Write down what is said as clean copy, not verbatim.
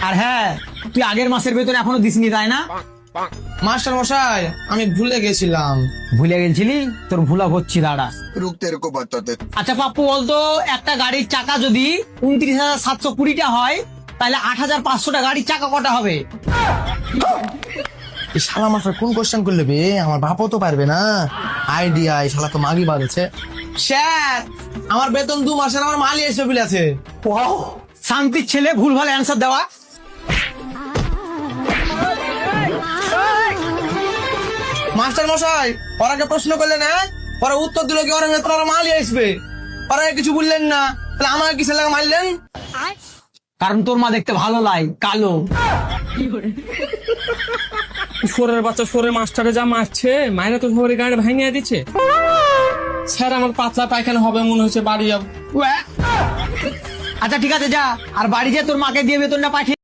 আর হ্যাঁ, তুই আগের মাসের বেতন এখনো দিসনি, তাই না? মাস্টার মশাই, আমি ভুলে গেছিলাম। ভুলে গেছিলি? তোর ভুলা হচ্ছি, দাঁড়া। रुक तेरे को बताते। আচ্ছা পাপ্পু, বলতো একটা গাড়ির চাকা যদি 29,720টা হয়, তাহলে 8,500টা গাড়ির চাকা কটা হবে? এই শালা মাস্টার কোন কোশ্চেন করলে বে? আমার বাপও তো পারবে না। আইডিয়া, এই শালা তো মাগি বাড়েছে। স্যার, আমার বেতন 2 মাসের আমার মালি এসে বিল আছে। শান্তির ছেলে, ভুলভাল অ্যান্সার দেওয়া। মাস্টার মশাই, ওরাকে প্রশ্ন করলেন না, ওরা উত্তর দিল কি ওরা বেতন ওরা মালি আসবে, ওরা কিছু বললেন না, তাহলে আমাকে কিসে লাগা মারলেন? কারণ তোর মা দেখতে ভালো লাগে, কালো। সোরের বাচ্চা, সোরের মাস্টারে যা মারছে, মায়েরা তো সবারই গাড়ি ভাঙিয়ে দিচ্ছে। স্যার, আমার পাতলা পায়খানা হবে মনে হচ্ছে, বাড়ি যাবো। আচ্ছা ঠিক আছে, যা আর বাড়ি যা, তোর মাকে দিয়ে বেতনটা পাঠিয়ে